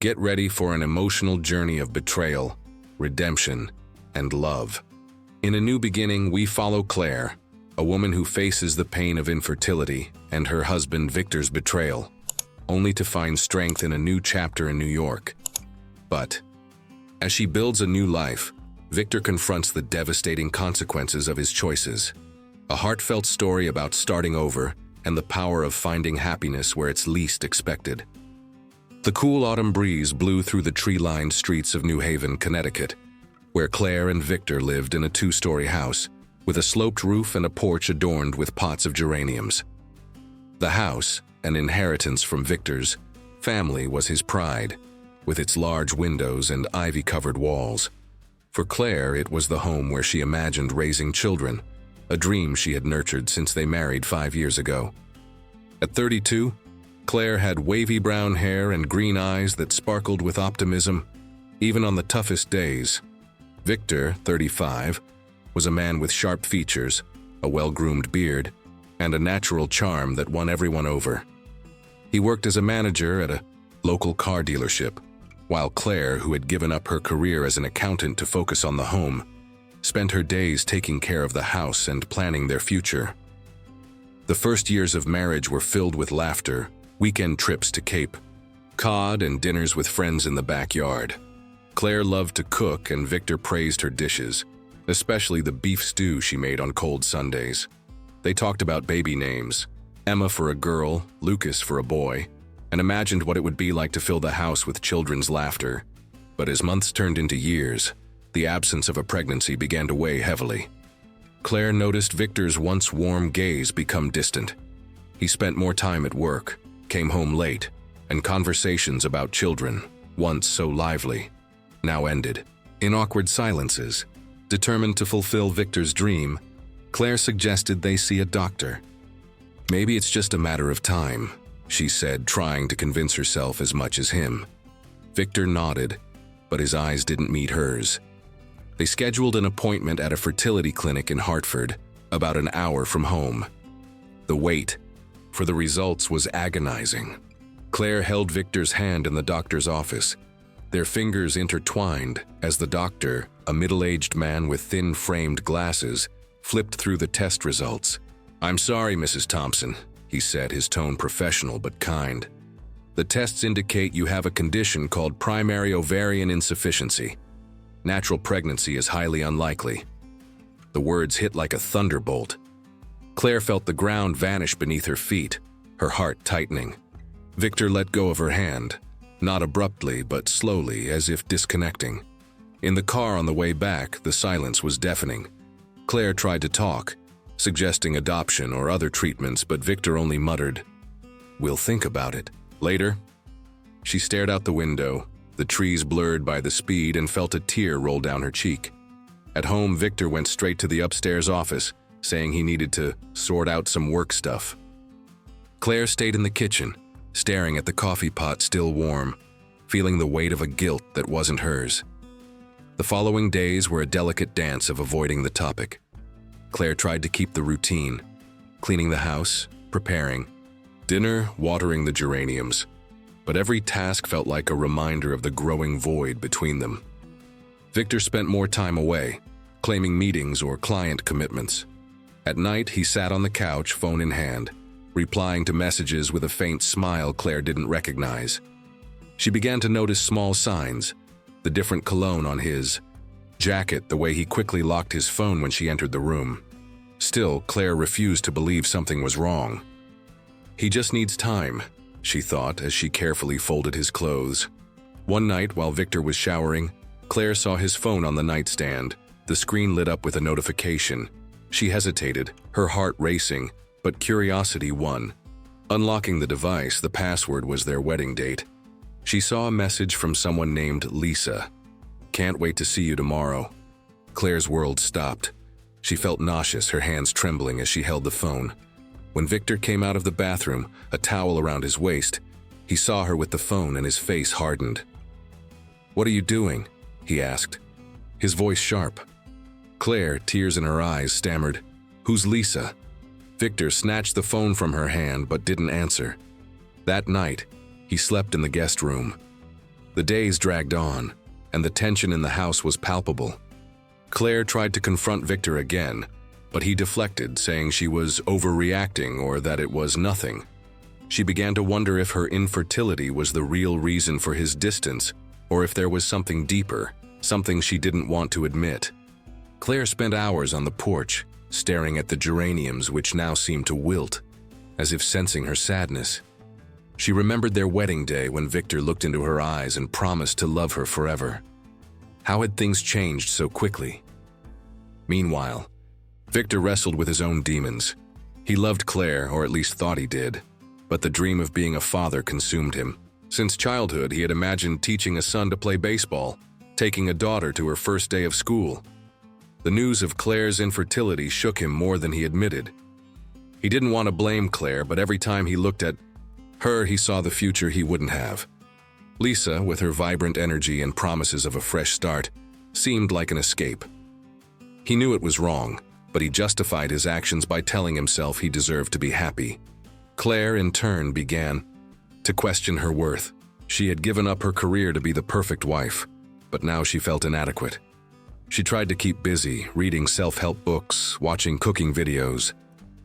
Get ready for an emotional journey of betrayal, redemption, and love. In A New Beginning, we follow Claire, a woman who faces the pain of infertility and her husband Victor's betrayal, only to find strength in a new chapter in New York. But as she builds a new life, Victor confronts the devastating consequences of his choices. A heartfelt story about starting over and the power of finding happiness where it's least expected. The cool autumn breeze blew through the tree-lined streets of New Haven, Connecticut, where Claire and Victor lived in a two-story house with a sloped roof and a porch adorned with pots of geraniums. The house, an inheritance from Victor's family, was his pride, with its large windows and ivy-covered walls. For Claire, it was the home where she imagined raising children, a dream she had nurtured since they married 5 years ago. At 32, Claire had wavy brown hair and green eyes that sparkled with optimism, even on the toughest days. Victor, 35, was a man with sharp features, a well-groomed beard, and a natural charm that won everyone over. He worked as a manager at a local car dealership, while Claire, who had given up her career as an accountant to focus on the home, spent her days taking care of the house and planning their future. The first years of marriage were filled with laughter, weekend trips to Cape Cod, and dinners with friends in the backyard. Claire loved to cook, and Victor praised her dishes, especially the beef stew she made on cold Sundays. They talked about baby names, Emma for a girl, Lucas for a boy, and imagined what it would be like to fill the house with children's laughter. But as months turned into years, the absence of a pregnancy began to weigh heavily. Claire noticed Victor's once warm gaze become distant. He spent more time at work, came home late, and conversations about children, once so lively, now ended in awkward silences. Determined to fulfill Victor's dream, Claire suggested they see a doctor. "Maybe it's just a matter of time," she said, trying to convince herself as much as him. Victor nodded, but his eyes didn't meet hers. They scheduled an appointment at a fertility clinic in Hartford, about an hour from home. The wait for the results was agonizing. Claire held Victor's hand in the doctor's office, their fingers intertwined as the doctor, a middle-aged man with thin-framed glasses, flipped through the test results. "I'm sorry, Mrs. Thompson," he said, his tone professional but kind. "The tests indicate you have a condition called primary ovarian insufficiency. Natural pregnancy is highly unlikely." The words hit like a thunderbolt. Claire felt the ground vanish beneath her feet, her heart tightening. Victor let go of her hand, not abruptly but slowly, as if disconnecting. In the car on the way back, the silence was deafening. Claire tried to talk, suggesting adoption or other treatments, but Victor only muttered, "We'll think about it later." She stared out the window, the trees blurred by the speed, and felt a tear roll down her cheek. At home, Victor went straight to the upstairs office, saying he needed to sort out some work stuff. Claire stayed in the kitchen, staring at the coffee pot still warm, feeling the weight of a guilt that wasn't hers. The following days were a delicate dance of avoiding the topic. Claire tried to keep the routine, cleaning the house, preparing dinner, watering the geraniums, but every task felt like a reminder of the growing void between them. Victor spent more time away, claiming meetings or client commitments. At night, he sat on the couch, phone in hand, replying to messages with a faint smile Claire didn't recognize. She began to notice small signs, the different cologne on his jacket, the way he quickly locked his phone when she entered the room. Still, Claire refused to believe something was wrong. "He just needs time," she thought as she carefully folded his clothes. One night, while Victor was showering, Claire saw his phone on the nightstand. The screen lit up with a notification. She hesitated, her heart racing, but curiosity won. Unlocking the device, the password was their wedding date. She saw a message from someone named Lisa. "Can't wait to see you tomorrow." Claire's world stopped. She felt nauseous, her hands trembling as she held the phone. When Victor came out of the bathroom, a towel around his waist, he saw her with the phone and his face hardened. "What are you doing?" he asked, his voice sharp. Claire, tears in her eyes, stammered, "Who's Lisa?" Victor snatched the phone from her hand but didn't answer. That night, he slept in the guest room. The days dragged on, and the tension in the house was palpable. Claire tried to confront Victor again, but he deflected, saying she was overreacting or that it was nothing. She began to wonder if her infertility was the real reason for his distance, or if there was something deeper, something she didn't want to admit. Claire spent hours on the porch, staring at the geraniums which now seemed to wilt, as if sensing her sadness. She remembered their wedding day when Victor looked into her eyes and promised to love her forever. How had things changed so quickly? Meanwhile, Victor wrestled with his own demons. He loved Claire, or at least thought he did, but the dream of being a father consumed him. Since childhood, he had imagined teaching a son to play baseball, taking a daughter to her first day of school. The news of Claire's infertility shook him more than he admitted. He didn't want to blame Claire, but every time he looked at her, he saw the future he wouldn't have. Lisa, with her vibrant energy and promises of a fresh start, seemed like an escape. He knew it was wrong, but he justified his actions by telling himself he deserved to be happy. Claire, in turn, began to question her worth. She had given up her career to be the perfect wife, but now she felt inadequate. She tried to keep busy, reading self-help books, watching cooking videos,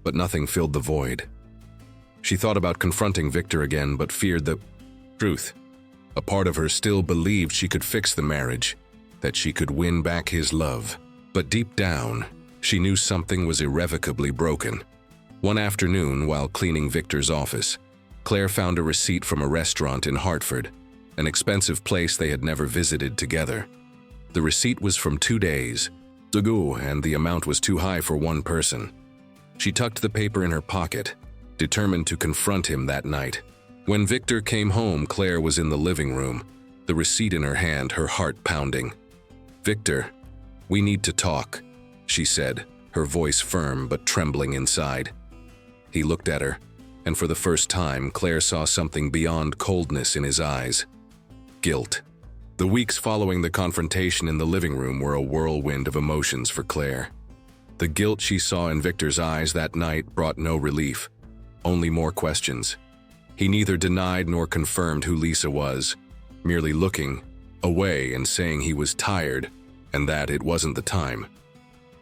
but nothing filled the void. She thought about confronting Victor again, but feared the truth. A part of her still believed she could fix the marriage, that she could win back his love. But deep down, she knew something was irrevocably broken. One afternoon, while cleaning Victor's office, Claire found a receipt from a restaurant in Hartford, an expensive place they had never visited together. The receipt was from 2 days ago, and the amount was too high for one person. She tucked the paper in her pocket, determined to confront him that night. When Victor came home, Claire was in the living room, the receipt in her hand, her heart pounding. "Victor, we need to talk," she said, her voice firm but trembling inside. He looked at her, and for the first time, Claire saw something beyond coldness in his eyes. Guilt. The weeks following the confrontation in the living room were a whirlwind of emotions for Claire. The guilt she saw in Victor's eyes that night brought no relief, only more questions. He neither denied nor confirmed who Lisa was, merely looking away and saying he was tired and that it wasn't the time.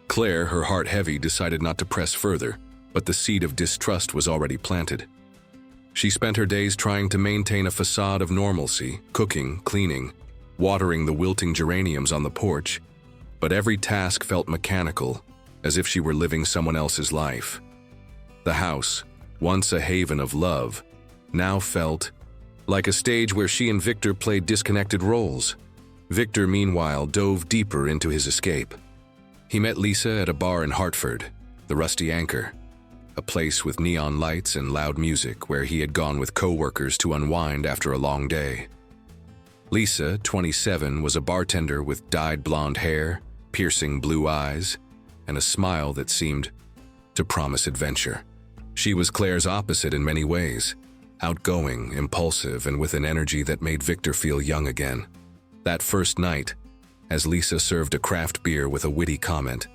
Claire, her heart heavy, decided not to press further, but the seed of distrust was already planted. She spent her days trying to maintain a facade of normalcy, cooking, cleaning, watering the wilting geraniums on the porch, but every task felt mechanical, as if she were living someone else's life. The house, once a haven of love, now felt like a stage where she and Victor played disconnected roles. Victor, meanwhile, dove deeper into his escape. He met Lisa at a bar in Hartford, the Rusty Anchor, a place with neon lights and loud music where he had gone with co-workers to unwind after a long day. Lisa, 27, was a bartender with dyed blonde hair, piercing blue eyes, and a smile that seemed to promise adventure. She was Claire's opposite in many ways, outgoing, impulsive, and with an energy that made Victor feel young again. That first night, as Lisa served a craft beer with a witty comment,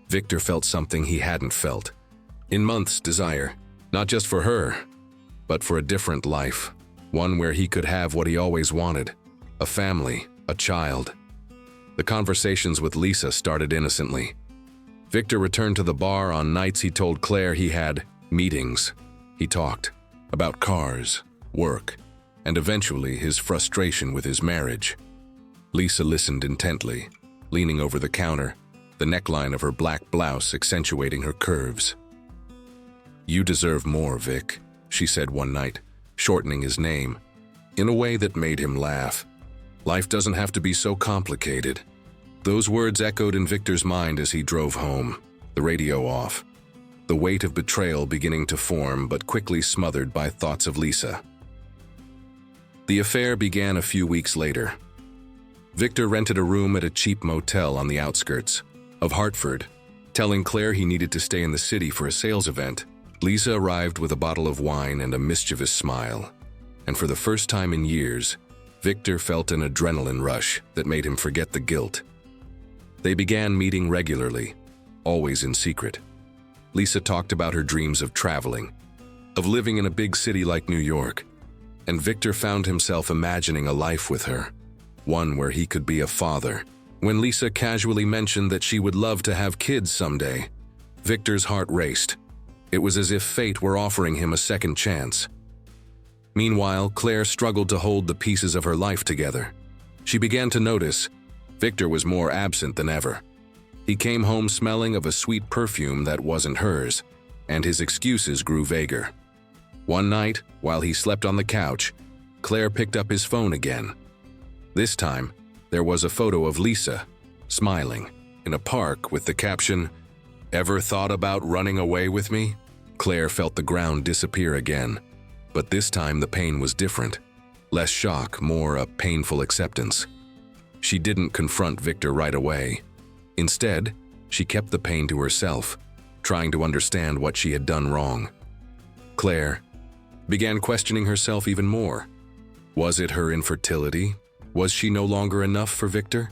Victor felt something he hadn't felt in months: desire, not just for her, but for a different life, one where he could have what he always wanted, a family, a child. The conversations with Lisa started innocently. Victor returned to the bar on nights he told Claire he had meetings. He talked about cars, work, and eventually his frustration with his marriage. Lisa listened intently, leaning over the counter, the neckline of her black blouse accentuating her curves. "You deserve more, Vic," she said one night, shortening his name, in a way that made him laugh. "Life doesn't have to be so complicated." Those words echoed in Victor's mind as he drove home, the radio off, the weight of betrayal beginning to form but quickly smothered by thoughts of Lisa. The affair began a few weeks later. Victor rented a room at a cheap motel on the outskirts of Hartford, telling Claire he needed to stay in the city for a sales event. Lisa arrived with a bottle of wine and a mischievous smile, and for the first time in years, Victor felt an adrenaline rush that made him forget the guilt. They began meeting regularly, always in secret. Lisa talked about her dreams of traveling, of living in a big city like New York, and Victor found himself imagining a life with her, one where he could be a father. When Lisa casually mentioned that she would love to have kids someday, Victor's heart raced. It was as if fate were offering him a second chance. Meanwhile, Claire struggled to hold the pieces of her life together. She began to notice Victor was more absent than ever. He came home smelling of a sweet perfume that wasn't hers, and his excuses grew vaguer. One night, while he slept on the couch, Claire picked up his phone again. This time, there was a photo of Lisa, smiling, in a park with the caption, "Ever thought about running away with me?" Claire felt the ground disappear again, but this time the pain was different. Less shock, more a painful acceptance. She didn't confront Victor right away. Instead, she kept the pain to herself, trying to understand what she had done wrong. Claire began questioning herself even more. Was it her infertility? Was she no longer enough for Victor?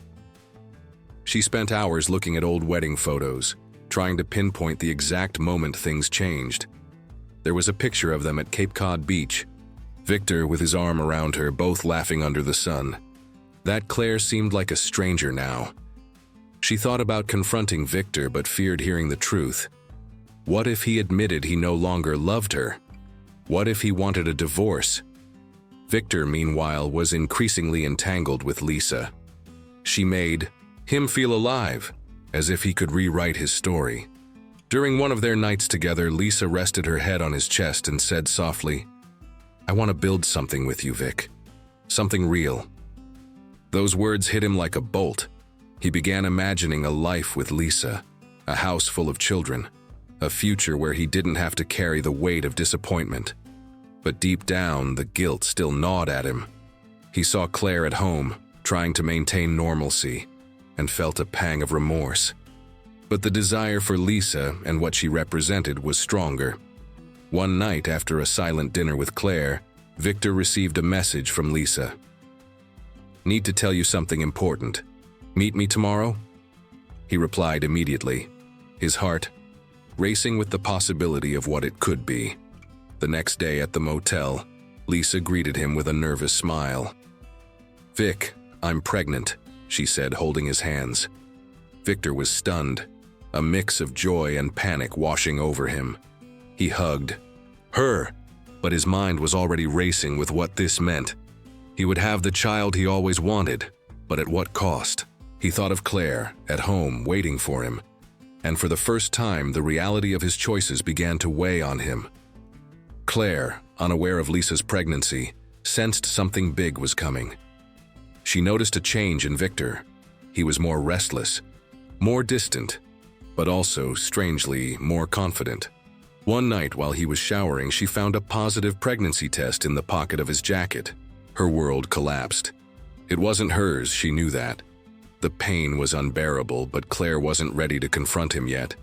She spent hours looking at old wedding photos, trying to pinpoint the exact moment things changed. There was a picture of them at Cape Cod Beach, Victor with his arm around her, both laughing under the sun. That Claire seemed like a stranger now. She thought about confronting Victor but feared hearing the truth. What if he admitted he no longer loved her? What if he wanted a divorce? Victor, meanwhile, was increasingly entangled with Lisa. She made him feel alive, as if he could rewrite his story. During one of their nights together, Lisa rested her head on his chest and said softly, "I want to build something with you, Vic. Something real." Those words hit him like a bolt. He began imagining a life with Lisa, a house full of children, a future where he didn't have to carry the weight of disappointment. But deep down, the guilt still gnawed at him. He saw Claire at home, trying to maintain normalcy, and felt a pang of remorse. But the desire for Lisa and what she represented was stronger. One night, after a silent dinner with Claire, Victor received a message from Lisa. "Need to tell you something important. Meet me tomorrow?" He replied immediately, his heart racing with the possibility of what it could be. The next day at the motel, Lisa greeted him with a nervous smile. "Vic, I'm pregnant," she said, holding his hands. Victor was stunned, a mix of joy and panic washing over him. He hugged her, but his mind was already racing with what this meant. He would have the child he always wanted, but at what cost? He thought of Claire, at home, waiting for him, and for the first time, the reality of his choices began to weigh on him. Claire, unaware of Lisa's pregnancy, sensed something big was coming. She noticed a change in Victor. He was more restless, more distant, but also, strangely, more confident. One night while he was showering, she found a positive pregnancy test in the pocket of his jacket. Her world collapsed. It wasn't hers, she knew that. The pain was unbearable, but Claire wasn't ready to confront him yet.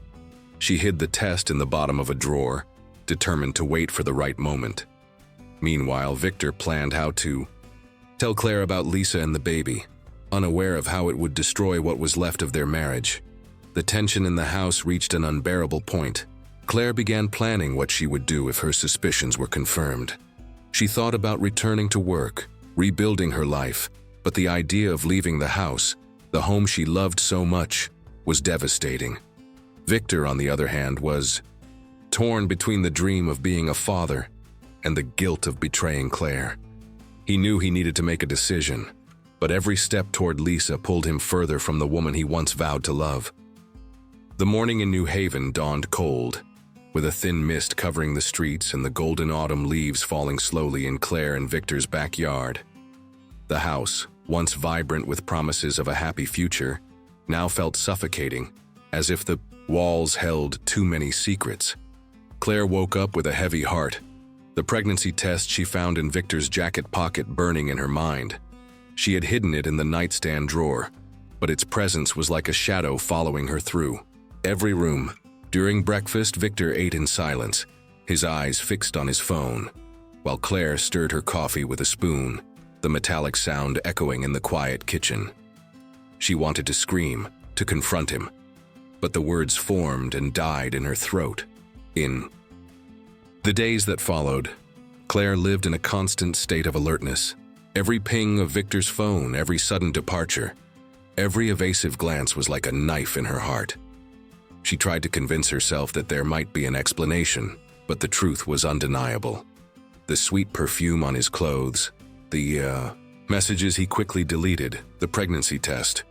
She hid the test in the bottom of a drawer, determined to wait for the right moment. Meanwhile, Victor planned how to tell Claire about Lisa and the baby, unaware of how it would destroy what was left of their marriage. The tension in the house reached an unbearable point. Claire began planning what she would do if her suspicions were confirmed. She thought about returning to work, rebuilding her life, but the idea of leaving the house, the home she loved so much, was devastating. Victor, on the other hand, was torn between the dream of being a father and the guilt of betraying Claire. He knew he needed to make a decision, but every step toward Lisa pulled him further from the woman he once vowed to love. The morning in New Haven dawned cold, with a thin mist covering the streets and the golden autumn leaves falling slowly in Claire and Victor's backyard. The house, once vibrant with promises of a happy future, now felt suffocating, as if the walls held too many secrets. Claire woke up with a heavy heart, the pregnancy test she found in Victor's jacket pocket burning in her mind. She had hidden it in the nightstand drawer, but its presence was like a shadow following her through every room. During breakfast, Victor ate in silence, his eyes fixed on his phone, while Claire stirred her coffee with a spoon, the metallic sound echoing in the quiet kitchen. She wanted to scream, to confront him, but the words formed and died in her throat. In the days that followed, Claire lived in a constant state of alertness. Every ping of Victor's phone, every sudden departure, every evasive glance was like a knife in her heart. She tried to convince herself that there might be an explanation, but the truth was undeniable. The sweet perfume on his clothes, the messages he quickly deleted, the pregnancy test.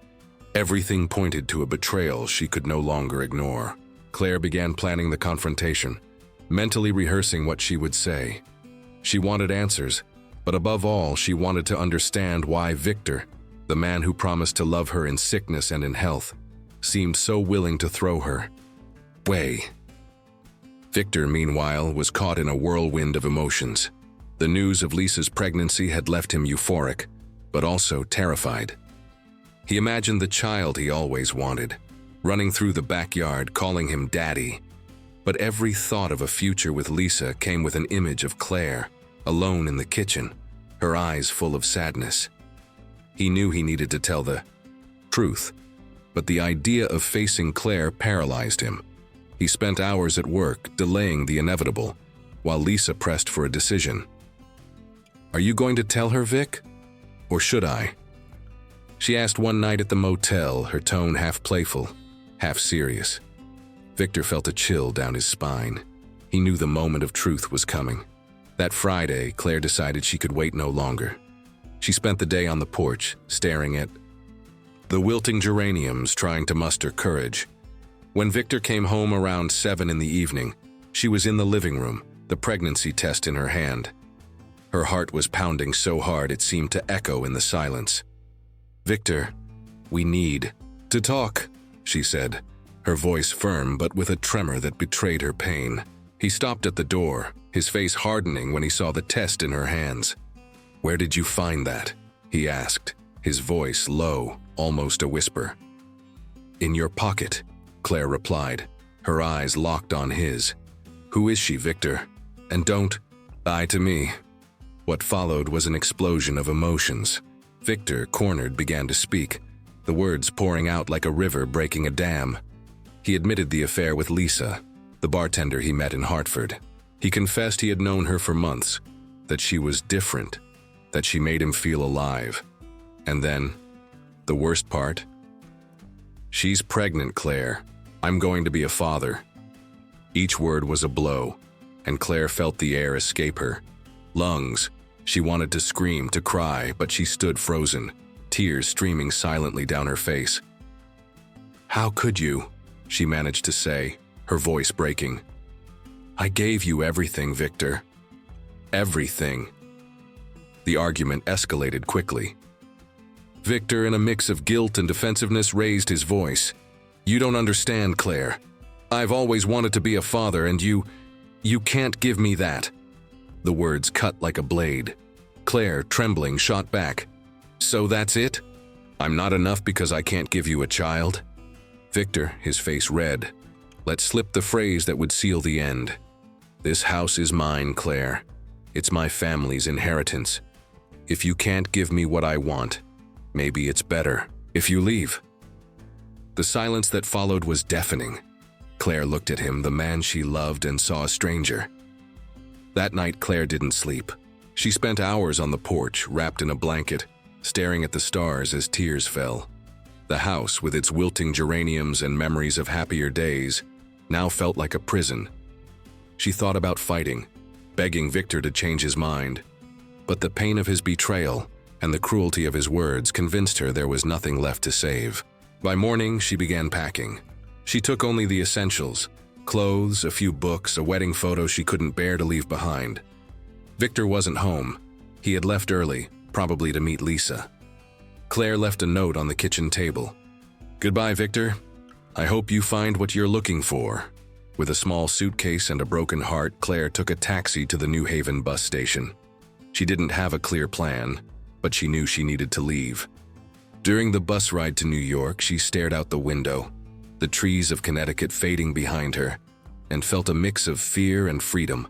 Everything pointed to a betrayal she could no longer ignore. Claire began planning the confrontation, mentally rehearsing what she would say. She wanted answers, but above all, she wanted to understand why Victor, the man who promised to love her in sickness and in health, seemed so willing to throw her away. Victor, meanwhile, was caught in a whirlwind of emotions. The news of Lisa's pregnancy had left him euphoric, but also terrified. He imagined the child he always wanted, running through the backyard, calling him Daddy. But every thought of a future with Lisa came with an image of Claire, alone in the kitchen, her eyes full of sadness. He knew he needed to tell the truth, but the idea of facing Claire paralyzed him. He spent hours at work, delaying the inevitable, while Lisa pressed for a decision. "Are you going to tell her, Vic? Or should I?" She asked one night at the motel, her tone half playful, half serious. Victor felt a chill down his spine. He knew the moment of truth was coming. That Friday, Claire decided she could wait no longer. She spent the day on the porch, staring at the wilting geraniums, trying to muster courage. When Victor came home around 7 in the evening, she was in the living room, the pregnancy test in her hand. Her heart was pounding so hard it seemed to echo in the silence. "Victor, we need to talk," she said, her voice firm but with a tremor that betrayed her pain. He stopped at the door, his face hardening when he saw the test in her hands. "Where did you find that?" he asked, his voice low, almost a whisper. "In your pocket," Claire replied, her eyes locked on his. "Who is she, Victor? And don't lie to me." What followed was an explosion of emotions. Victor, cornered, began to speak, the words pouring out like a river breaking a dam. He admitted the affair with Lisa, the bartender he met in Hartford. He confessed he had known her for months, that she was different, that she made him feel alive. And then, the worst part? "She's pregnant, Claire. I'm going to be a father." Each word was a blow, and Claire felt the air escape her lungs. She wanted to scream, to cry, but she stood frozen, tears streaming silently down her face. "How could you?" she managed to say, her voice breaking. "I gave you everything, Victor. Everything." The argument escalated quickly. Victor, in a mix of guilt and defensiveness, raised his voice. "You don't understand, Claire. I've always wanted to be a father, and you can't give me that." The words cut like a blade. Claire, trembling, shot back. "So that's it? I'm not enough because I can't give you a child?" Victor, his face red, let slip the phrase that would seal the end. "This house is mine, Claire. It's my family's inheritance. If you can't give me what I want, maybe it's better if you leave." The silence that followed was deafening. Claire looked at him, the man she loved, and saw a stranger. That night, Claire didn't sleep. She spent hours on the porch, wrapped in a blanket, staring at the stars as tears fell. The house, with its wilting geraniums and memories of happier days, now felt like a prison. She thought about fighting, begging Victor to change his mind. But the pain of his betrayal and the cruelty of his words convinced her there was nothing left to save. By morning, she began packing. She took only the essentials: clothes, a few books, a wedding photo she couldn't bear to leave behind. Victor wasn't home. He had left early, probably to meet Lisa. Claire left a note on the kitchen table. "Goodbye, Victor. I hope you find what you're looking for." With a small suitcase and a broken heart, Claire took a taxi to the New Haven bus station. She didn't have a clear plan, but she knew she needed to leave. During the bus ride to New York, she stared out the window, the trees of Connecticut fading behind her, and felt a mix of fear and freedom.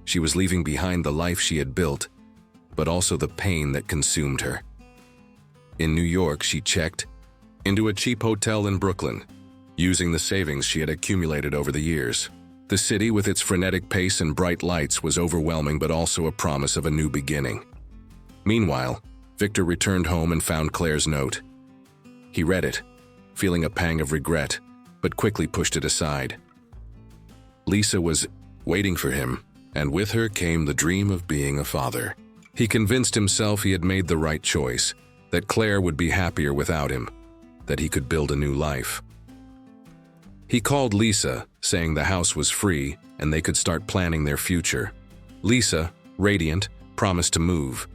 She was leaving behind the life she had built, but also the pain that consumed her. In New York, she checked into a cheap hotel in Brooklyn, using the savings she had accumulated over the years. The city, with its frenetic pace and bright lights, was overwhelming but also a promise of a new beginning. Meanwhile, Victor returned home and found Claire's note. He read it, feeling a pang of regret, but quickly pushed it aside. Lisa was waiting for him, and with her came the dream of being a father. He convinced himself he had made the right choice, that Claire would be happier without him, that he could build a new life. He called Lisa, saying the house was free and they could start planning their future. Lisa, radiant, promised to move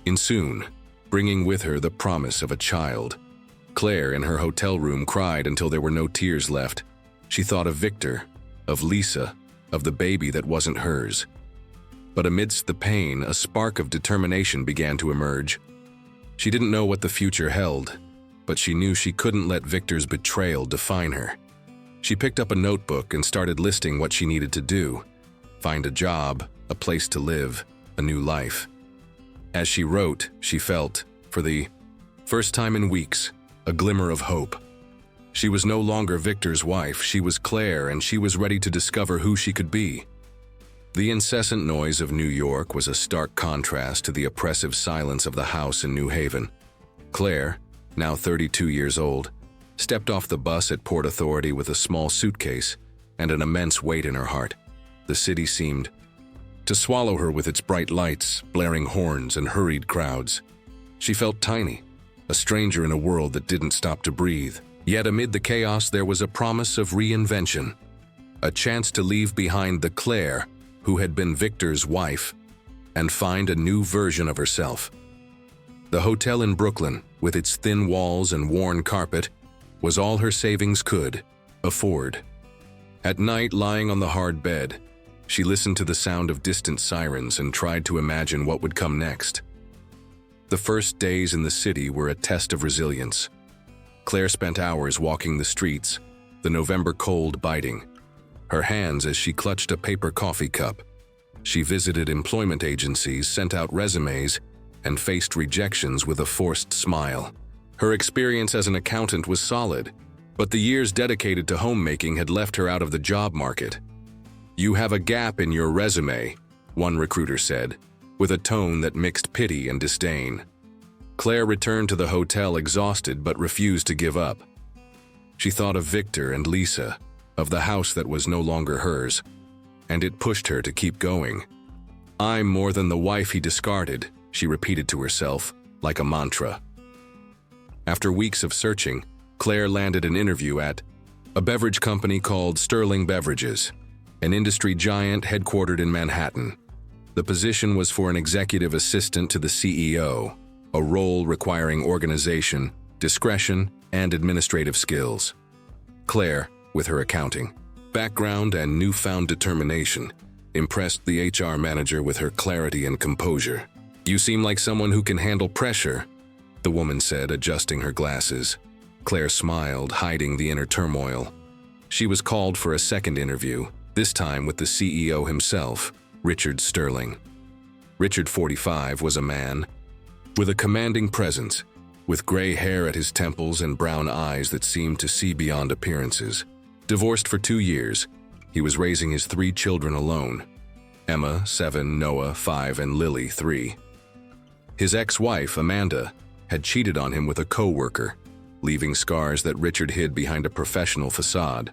in soon, bringing with her the promise of a child. Claire, in her hotel room, cried until there were no tears left. She thought of Victor, of Lisa, of the baby that wasn't hers. But amidst the pain, a spark of determination began to emerge. She didn't know what the future held, but she knew she couldn't let Victor's betrayal define her. She picked up a notebook and started listing what she needed to do: find a job, a place to live, a new life. As she wrote, she felt, for the first time in weeks, a glimmer of hope. She was no longer Victor's wife, she was Claire, and she was ready to discover who she could be. The incessant noise of New York was a stark contrast to the oppressive silence of the house in New Haven. Claire, now 32 years old, stepped off the bus at Port Authority with a small suitcase and an immense weight in her heart. The city seemed to swallow her with its bright lights, blaring horns, and hurried crowds. She felt tiny, a stranger in a world that didn't stop to breathe. Yet amid the chaos there was a promise of reinvention, a chance to leave behind the Claire who had been Victor's wife and find a new version of herself. The hotel in Brooklyn, with its thin walls and worn carpet, was all her savings could afford. At night, lying on the hard bed, she listened to the sound of distant sirens and tried to imagine what would come next. The first days in the city were a test of resilience. Claire spent hours walking the streets, the November cold biting her hands as she clutched a paper coffee cup. She visited employment agencies, sent out resumes, and faced rejections with a forced smile. Her experience as an accountant was solid, but the years dedicated to homemaking had left her out of the job market. "You have a gap in your resume," one recruiter said, with a tone that mixed pity and disdain. Claire returned to the hotel exhausted but refused to give up. She thought of Victor and Lisa, of the house that was no longer hers, and it pushed her to keep going. "I'm more than the wife he discarded," she repeated to herself, like a mantra. After weeks of searching, Claire landed an interview at a beverage company called Sterling Beverages, an industry giant headquartered in Manhattan. The position was for an executive assistant to the CEO, a role requiring organization, discretion, and administrative skills. Claire, with her accounting background and newfound determination, impressed the HR manager with her clarity and composure. "You seem like someone who can handle pressure," the woman said, adjusting her glasses. Claire smiled, hiding the inner turmoil. She was called for a second interview, this time with the CEO himself, Richard Sterling. Richard, 45, was a man with a commanding presence, with gray hair at his temples and brown eyes that seemed to see beyond appearances. Divorced for 2 years, he was raising his 3 children alone: Emma, 7, Noah, 5, and Lily, 3. His ex-wife, Amanda, had cheated on him with a co-worker, leaving scars that Richard hid behind a professional facade.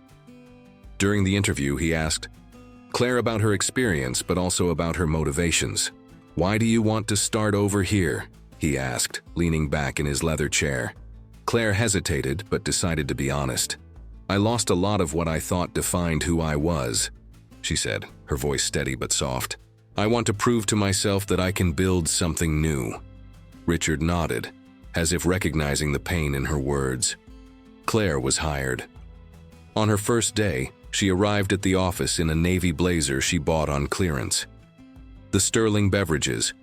During the interview, he asked Claire about her experience, but also about her motivations. "Why do you want to start over here?" he asked, leaning back in his leather chair. Claire hesitated, but decided to be honest. "I lost a lot of what I thought defined who I was," she said, her voice steady but soft. "I want to prove to myself that I can build something new." Richard nodded, as if recognizing the pain in her words. Claire was hired. On her first day, she arrived at the office in a navy blazer she bought on clearance. The Sterling Beverages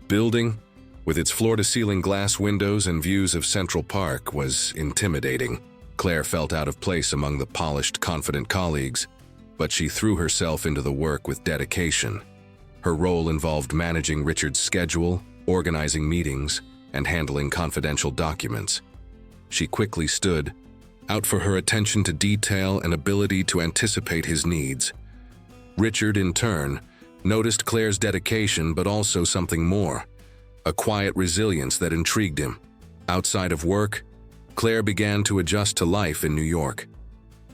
building, with its floor-to-ceiling glass windows and views of Central Park, was intimidating. Claire felt out of place among the polished, confident colleagues, but she threw herself into the work with dedication. Her role involved managing Richard's schedule, organizing meetings, and handling confidential documents. She quickly stood out for her attention to detail and ability to anticipate his needs. Richard, in turn, noticed Claire's dedication, but also something more: a quiet resilience that intrigued him. Outside of work, Claire began to adjust to life in New York.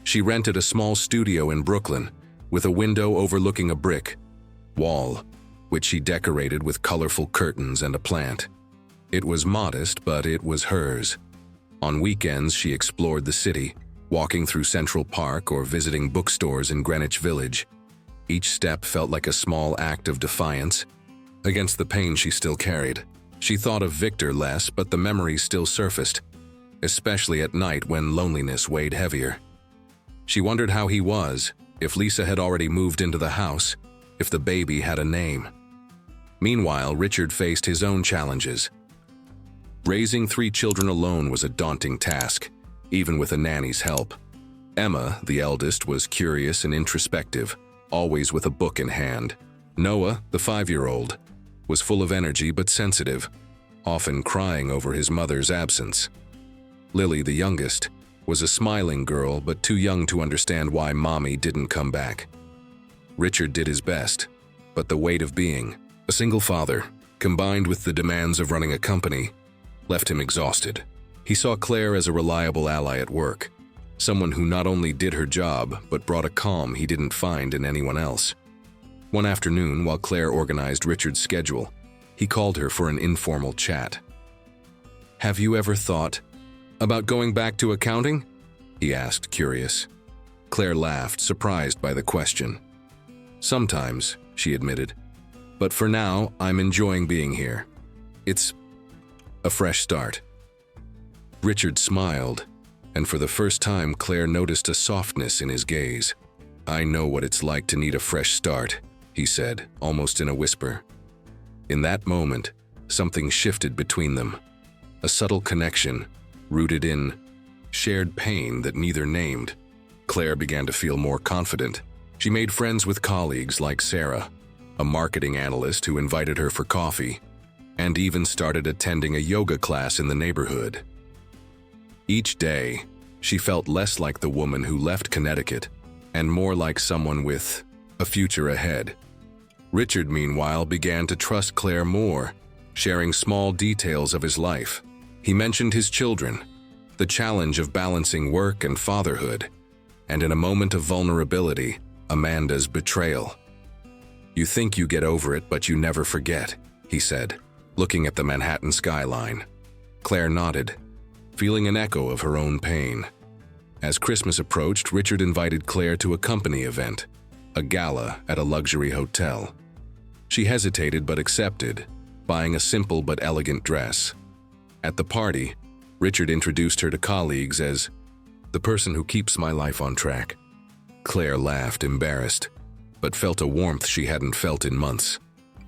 She rented a small studio in Brooklyn with a window overlooking a brick wall, which she decorated with colorful curtains and a plant. It was modest, but it was hers. On weekends, she explored the city, walking through Central Park or visiting bookstores in Greenwich Village. Each step felt like a small act of defiance against the pain she still carried. She thought of Victor less, but the memories still surfaced, especially at night when loneliness weighed heavier. She wondered how he was, if Lisa had already moved into the house, if the baby had a name. Meanwhile, Richard faced his own challenges. Raising 3 children alone was a daunting task, even with a nanny's help. Emma, the eldest, was curious and introspective, always with a book in hand. Noah, the 5-year-old, was full of energy but sensitive, often crying over his mother's absence. Lily, the youngest, was a smiling girl but too young to understand why mommy didn't come back. Richard did his best, but the weight of being a single father, combined with the demands of running a company, left him exhausted. He saw Claire as a reliable ally at work, someone who not only did her job but brought a calm he didn't find in anyone else. One afternoon, while Claire organized Richard's schedule, he called her for an informal chat. "Have you ever thought about going back to accounting?" he asked, curious. Claire laughed, surprised by the question. "Sometimes," she admitted, "but for now, I'm enjoying being here. It's a fresh start." Richard smiled, and for the first time, Claire noticed a softness in his gaze. "I know what it's like to need a fresh start," he said, almost in a whisper. In that moment, something shifted between them. A subtle connection, rooted in shared pain that neither named. Claire began to feel more confident. She made friends with colleagues like Sarah, a marketing analyst who invited her for coffee, and even started attending a yoga class in the neighborhood. Each day, she felt less like the woman who left Connecticut and more like someone with a future ahead. Richard, meanwhile, began to trust Claire more, sharing small details of his life. He mentioned his children, the challenge of balancing work and fatherhood, and in a moment of vulnerability, Amanda's betrayal. "You think you get over it, but you never forget," he said, looking at the Manhattan skyline. Claire nodded, feeling an echo of her own pain. As Christmas approached, Richard invited Claire to a company event, a gala at a luxury hotel. She hesitated but accepted, buying a simple but elegant dress. At the party, Richard introduced her to colleagues as the person who keeps my life on track. Claire laughed, embarrassed, but felt a warmth she hadn't felt in months.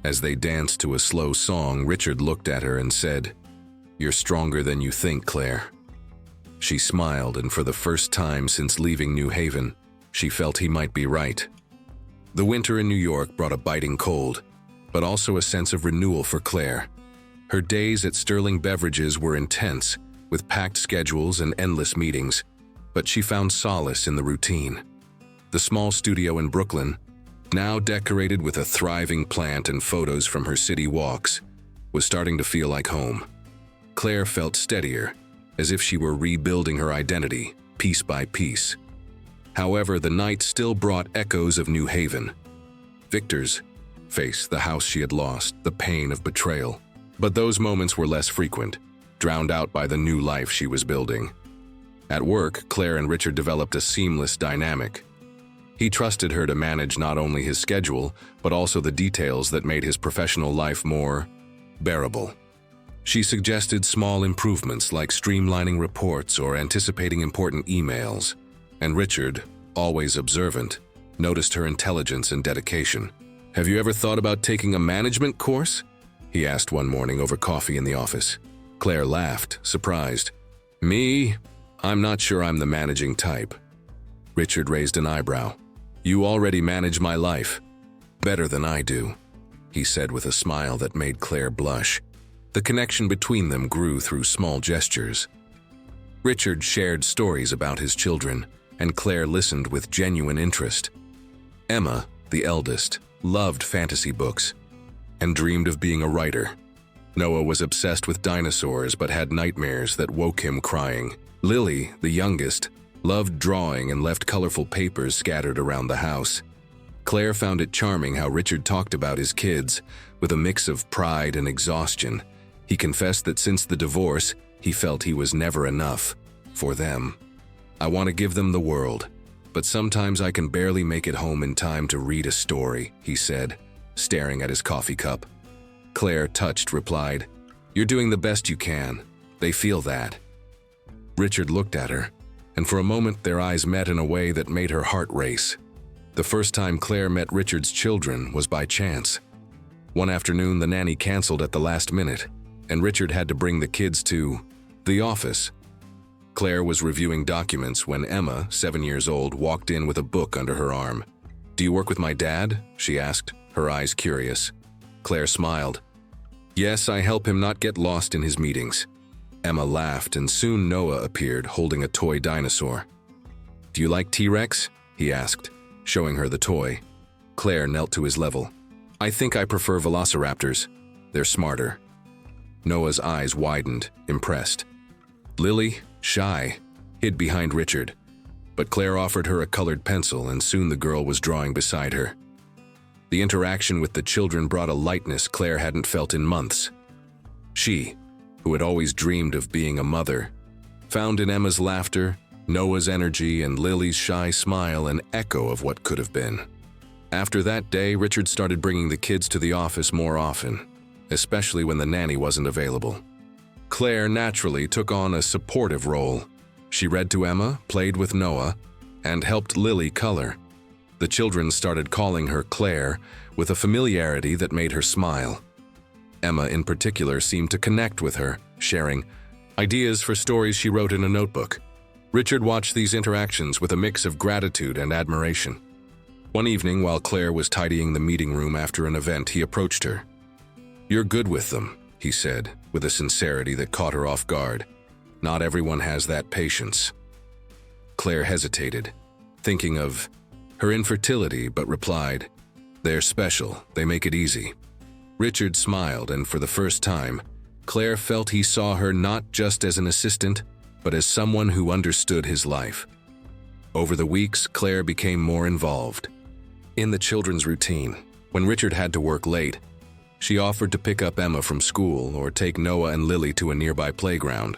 As they danced to a slow song, Richard looked at her and said, "You're stronger than you think, Claire." She smiled, and for the first time since leaving New Haven, she felt he might be right. The winter in New York brought a biting cold, but also a sense of renewal for Claire. Her days at Sterling Beverages were intense, with packed schedules and endless meetings, but she found solace in the routine. The small studio in Brooklyn, now decorated with a thriving plant and photos from her city walks, was starting to feel like home. Claire felt steadier, as if she were rebuilding her identity, piece by piece. However, the night still brought echoes of New Haven. Victor's face, the house she had lost, the pain of betrayal. But those moments were less frequent, drowned out by the new life she was building. At work, Claire and Richard developed a seamless dynamic. He trusted her to manage not only his schedule, but also the details that made his professional life more bearable. She suggested small improvements like streamlining reports or anticipating important emails, and Richard, always observant, noticed her intelligence and dedication. "Have you ever thought about taking a management course?" he asked one morning over coffee in the office. Claire laughed, surprised. "Me? I'm not sure I'm the managing type." Richard raised an eyebrow. "You already manage my life. Better than I do," he said with a smile that made Claire blush. The connection between them grew through small gestures. Richard shared stories about his children, and Claire listened with genuine interest. Emma, the eldest, loved fantasy books and dreamed of being a writer. Noah was obsessed with dinosaurs but had nightmares that woke him crying. Lily, the youngest, loved drawing and left colorful papers scattered around the house. Claire found it charming how Richard talked about his kids, with a mix of pride and exhaustion. He confessed that since the divorce, he felt he was never enough for them. "I want to give them the world, but sometimes I can barely make it home in time to read a story," he said, staring at his coffee cup. Claire, touched, replied, "You're doing the best you can. They feel that." Richard looked at her, and for a moment their eyes met in a way that made her heart race. The first time Claire met Richard's children was by chance. One afternoon, the nanny canceled at the last minute, and Richard had to bring the kids to the office. Claire was reviewing documents when Emma, 7 years old, walked in with a book under her arm. "Do you work with my dad?" she asked, her eyes curious. Claire smiled. "Yes, I help him not get lost in his meetings." Emma laughed, and soon Noah appeared holding a toy dinosaur. "Do you like T-Rex?" he asked, showing her the toy. Claire knelt to his level. "I think I prefer velociraptors. They're smarter." Noah's eyes widened, impressed. Lily, shy, hid behind Richard, but Claire offered her a colored pencil, and soon the girl was drawing beside her. The interaction with the children brought a lightness Claire hadn't felt in months. She, who had always dreamed of being a mother, found in Emma's laughter, Noah's energy, and Lily's shy smile an echo of what could have been. After that day, Richard started bringing the kids to the office more often, especially when the nanny wasn't available. Claire naturally took on a supportive role. She read to Emma, played with Noah, and helped Lily color. The children started calling her Claire with a familiarity that made her smile. Emma, in particular, seemed to connect with her, sharing ideas for stories she wrote in a notebook. Richard watched these interactions with a mix of gratitude and admiration. One evening, while Claire was tidying the meeting room after an event, he approached her. "You're good with them," he said, with a sincerity that caught her off guard. "Not everyone has that patience." Claire hesitated, thinking of her infertility, but replied, "They're special. They make it easy." Richard smiled, and for the first time, Claire felt he saw her not just as an assistant, but as someone who understood his life. Over the weeks, Claire became more involved. In the children's routine, when Richard had to work late, she offered to pick up Emma from school or take Noah and Lily to a nearby playground.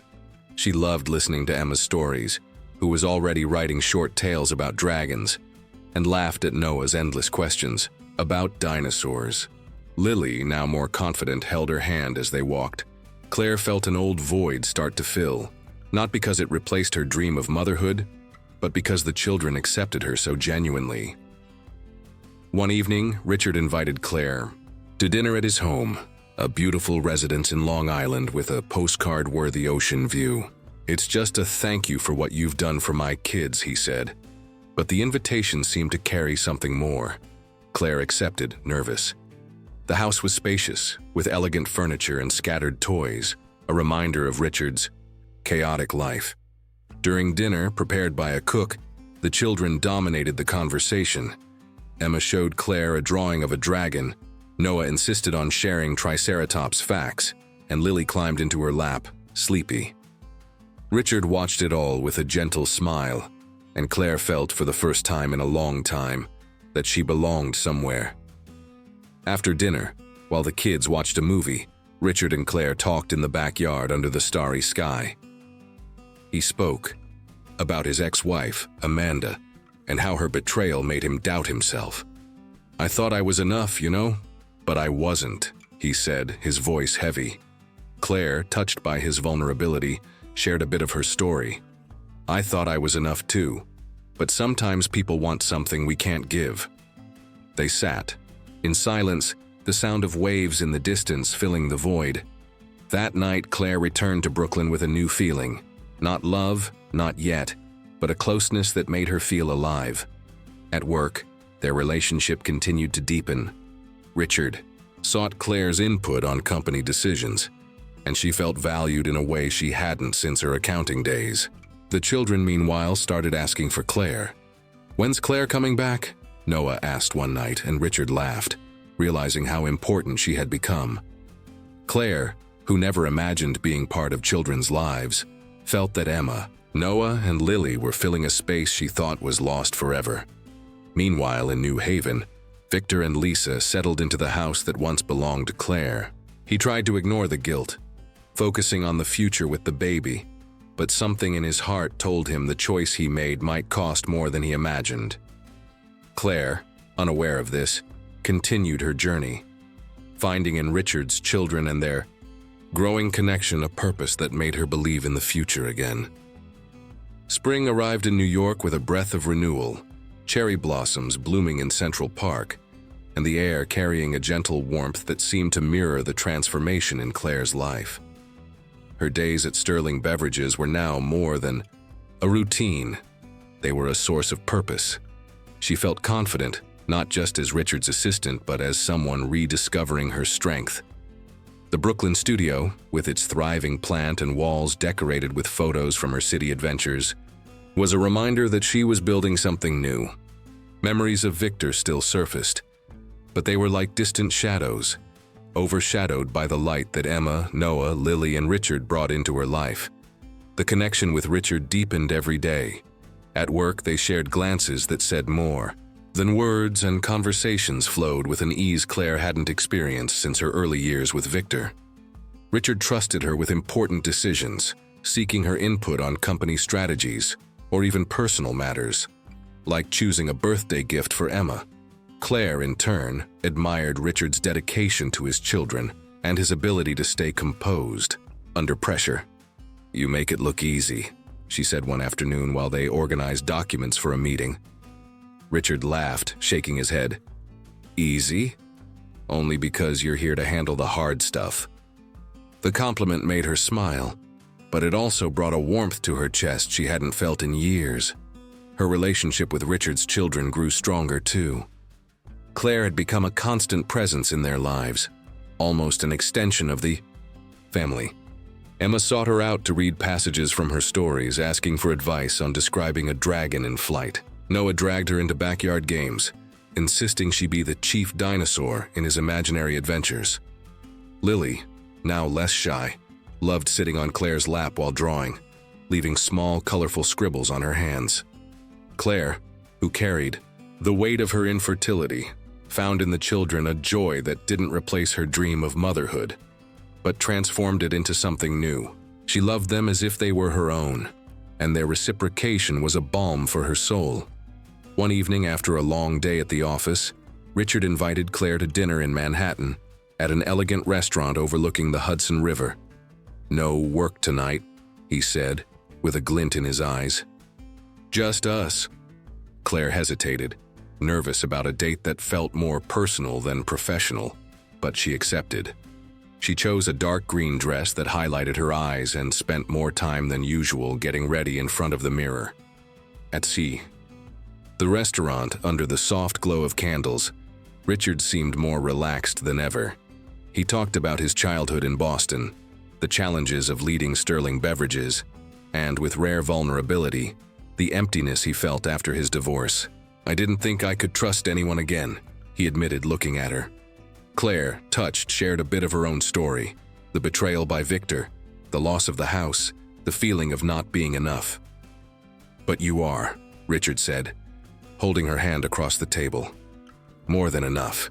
She loved listening to Emma's stories, who was already writing short tales about dragons, and laughed at Noah's endless questions about dinosaurs. Lily, now more confident, held her hand as they walked. Claire felt an old void start to fill, not because it replaced her dream of motherhood, but because the children accepted her so genuinely. One evening, Richard invited Claire to dinner at his home, a beautiful residence in Long Island with a postcard-worthy ocean view. "It's just a thank you for what you've done for my kids," he said. But the invitation seemed to carry something more. Claire accepted, nervous. The house was spacious, with elegant furniture and scattered toys, a reminder of Richard's chaotic life. During dinner, prepared by a cook, the children dominated the conversation. Emma showed Claire a drawing of a dragon, Noah insisted on sharing Triceratops facts, and Lily climbed into her lap, sleepy. Richard watched it all with a gentle smile, and Claire felt for the first time in a long time that she belonged somewhere. After dinner, while the kids watched a movie, Richard and Claire talked in the backyard under the starry sky. He spoke about his ex-wife, Amanda, and how her betrayal made him doubt himself. "I thought I was enough, you know, but I wasn't," he said, his voice heavy. Claire, touched by his vulnerability, shared a bit of her story. "I thought I was enough too, but sometimes people want something we can't give." They sat, in silence, the sound of waves in the distance filling the void. That night, Claire returned to Brooklyn with a new feeling. Not love, not yet, but a closeness that made her feel alive. At work, their relationship continued to deepen. Richard sought Claire's input on company decisions, and she felt valued in a way she hadn't since her accounting days. The children, meanwhile, started asking for Claire. "When's Claire coming back?" Noah asked one night, and Richard laughed, realizing how important she had become. Claire, who never imagined being part of children's lives, felt that Emma, Noah, and Lily were filling a space she thought was lost forever. Meanwhile, in New Haven, Victor and Lisa settled into the house that once belonged to Claire. He tried to ignore the guilt, focusing on the future with the baby, but something in his heart told him the choice he made might cost more than he imagined. Claire, unaware of this, continued her journey, finding in Richard's children and their growing connection a purpose that made her believe in the future again. Spring arrived in New York with a breath of renewal, cherry blossoms blooming in Central Park, and the air carrying a gentle warmth that seemed to mirror the transformation in Claire's life. Her days at Sterling Beverages were now more than a routine. They were a source of purpose. She felt confident, not just as Richard's assistant, but as someone rediscovering her strength. The Brooklyn studio, with its thriving plant and walls decorated with photos from her city adventures, was a reminder that she was building something new. Memories of Victor still surfaced, but they were like distant shadows, overshadowed by the light that Emma, Noah, Lily, and Richard brought into her life. The connection with Richard deepened every day. At work, they shared glances that said more than words, and conversations flowed with an ease Claire hadn't experienced since her early years with Victor. Richard trusted her with important decisions, seeking her input on company strategies or even personal matters, like choosing a birthday gift for Emma. Claire, in turn, admired Richard's dedication to his children and his ability to stay composed under pressure. "You make it look easy," she said one afternoon while they organized documents for a meeting. Richard laughed, shaking his head. "Easy? Only because you're here to handle the hard stuff." The compliment made her smile, but it also brought a warmth to her chest she hadn't felt in years. Her relationship with Richard's children grew stronger too. Claire had become a constant presence in their lives, almost an extension of the family. Emma sought her out to read passages from her stories, asking for advice on describing a dragon in flight. Noah dragged her into backyard games, insisting she be the chief dinosaur in his imaginary adventures. Lily, now less shy, loved sitting on Claire's lap while drawing, leaving small, colorful scribbles on her hands. Claire, who carried the weight of her infertility, found in the children a joy that didn't replace her dream of motherhood, but transformed it into something new. She loved them as if they were her own, and their reciprocation was a balm for her soul. One evening after a long day at the office, Richard invited Claire to dinner in Manhattan at an elegant restaurant overlooking the Hudson River. "No work tonight," he said, with a glint in his eyes. "Just us." Claire hesitated, nervous about a date that felt more personal than professional, but she accepted. She chose a dark green dress that highlighted her eyes and spent more time than usual getting ready in front of the mirror. At the restaurant, under the soft glow of candles, Richard seemed more relaxed than ever. He talked about his childhood in Boston, the challenges of leading Sterling Beverages, and with rare vulnerability, the emptiness he felt after his divorce. "I didn't think I could trust anyone again," he admitted, looking at her. Claire, touched, shared a bit of her own story: the betrayal by Victor, the loss of the house, the feeling of not being enough. "But you are," Richard said, holding her hand across the table. "More than enough."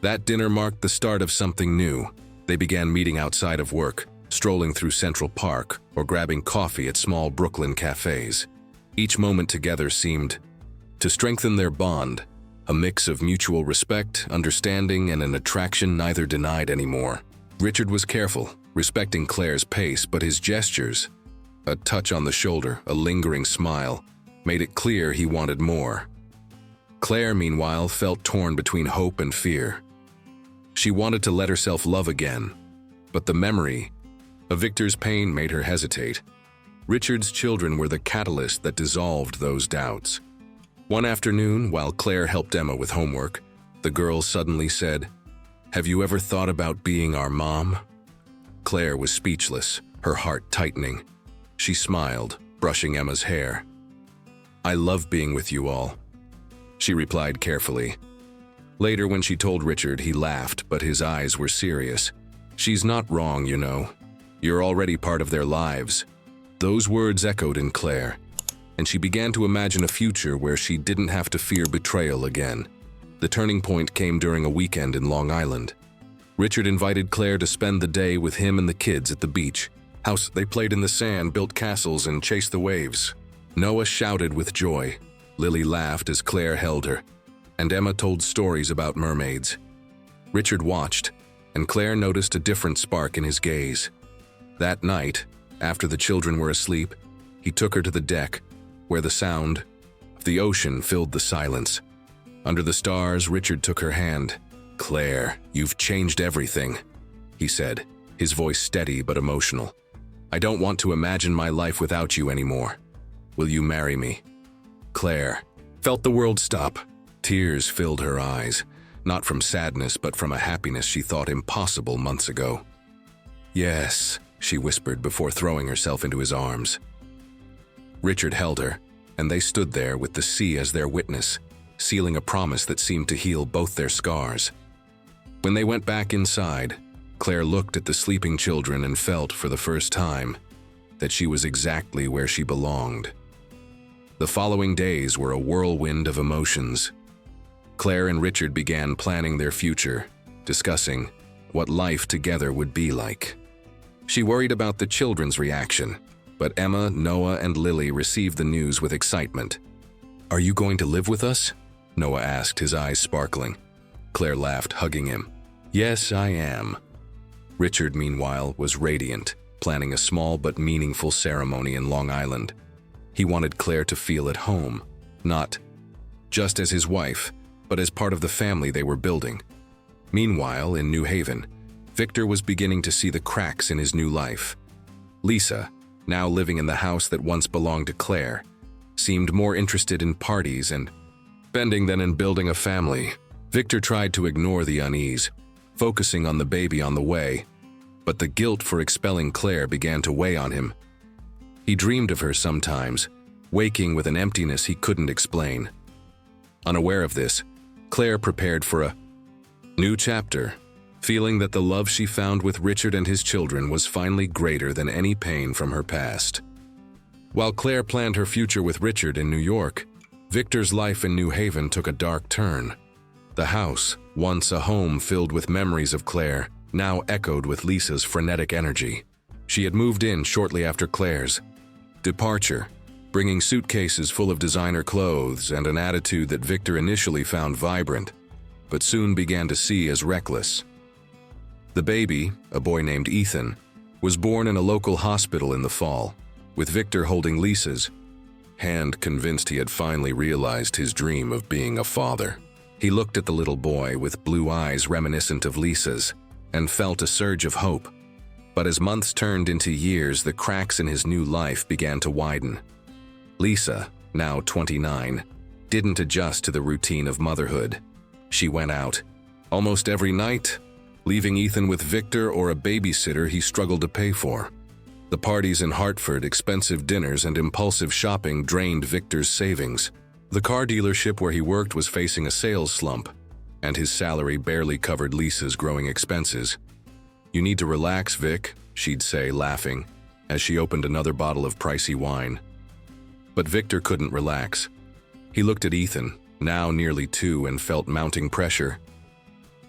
That dinner marked the start of something new. They began meeting outside of work, strolling through Central Park or grabbing coffee at small Brooklyn cafes. Each moment together seemed to strengthen their bond, a mix of mutual respect, understanding, and an attraction neither denied anymore. Richard was careful, respecting Claire's pace, but his gestures, a touch on the shoulder, a lingering smile, made it clear he wanted more. Claire, meanwhile, felt torn between hope and fear. She wanted to let herself love again, but the memory of Victor's pain made her hesitate. Richard's children were the catalyst that dissolved those doubts. One afternoon, while Claire helped Emma with homework, the girl suddenly said, "Have you ever thought about being our mom?" Claire was speechless, her heart tightening. She smiled, brushing Emma's hair. "I love being with you all," she replied carefully. Later, when she told Richard, he laughed, but his eyes were serious. She's not wrong, you know. You're already part of their lives. Those words echoed in Claire, and she began to imagine a future where she didn't have to fear betrayal again. The turning point came during a weekend in Long Island. Richard invited Claire to spend the day with him and the kids at the beach. They played in the sand, built castles, and chased the waves. Noah shouted with joy. Lily laughed as Claire held her, and Emma told stories about mermaids. Richard watched, and Claire noticed a different spark in his gaze. That night, after the children were asleep, he took her to the deck, where the sound of the ocean filled the silence. Under the stars, Richard took her hand. "Claire, you've changed everything," he said, his voice steady but emotional. "I don't want to imagine my life without you anymore. Will you marry me?" Claire felt the world stop. Tears filled her eyes, not from sadness but from a happiness she thought impossible months ago. "Yes," she whispered before throwing herself into his arms. Richard held her, and they stood there with the sea as their witness, sealing a promise that seemed to heal both their scars. When they went back inside, Claire looked at the sleeping children and felt, for the first time, that she was exactly where she belonged. The following days were a whirlwind of emotions. Claire and Richard began planning their future, discussing what life together would be like. She worried about the children's reaction, but Emma, Noah, and Lily received the news with excitement. "Are you going to live with us?" Noah asked, his eyes sparkling. Claire laughed, hugging him. "Yes, I am." Richard, meanwhile, was radiant, planning a small but meaningful ceremony in Long Island. He wanted Claire to feel at home, not just as his wife, but as part of the family they were building. Meanwhile, in New Haven, Victor was beginning to see the cracks in his new life. Lisa, now living in the house that once belonged to Claire, seemed more interested in parties and spending than in building a family. Victor tried to ignore the unease, focusing on the baby on the way, but the guilt for expelling Claire began to weigh on him. He dreamed of her sometimes, waking with an emptiness he couldn't explain. Unaware of this, Claire prepared for a new chapter, feeling that the love she found with Richard and his children was finally greater than any pain from her past. While Claire planned her future with Richard in New York, Victor's life in New Haven took a dark turn. The house, once a home filled with memories of Claire, now echoed with Lisa's frenetic energy. She had moved in shortly after Claire's departure, bringing suitcases full of designer clothes and an attitude that Victor initially found vibrant, but soon began to see as reckless. The baby, a boy named Ethan, was born in a local hospital in the fall, with Victor holding Lisa's hand, convinced he had finally realized his dream of being a father. He looked at the little boy with blue eyes reminiscent of Lisa's and felt a surge of hope. But as months turned into years, the cracks in his new life began to widen. Lisa, now 29, didn't adjust to the routine of motherhood. She went out almost every night, leaving Ethan with Victor or a babysitter he struggled to pay for. The parties in Hartford, expensive dinners, and impulsive shopping drained Victor's savings. The car dealership where he worked was facing a sales slump, and his salary barely covered Lisa's growing expenses. "You need to relax, Vic," she'd say, laughing, as she opened another bottle of pricey wine. But Victor couldn't relax. He looked at Ethan, now nearly 2, and felt mounting pressure.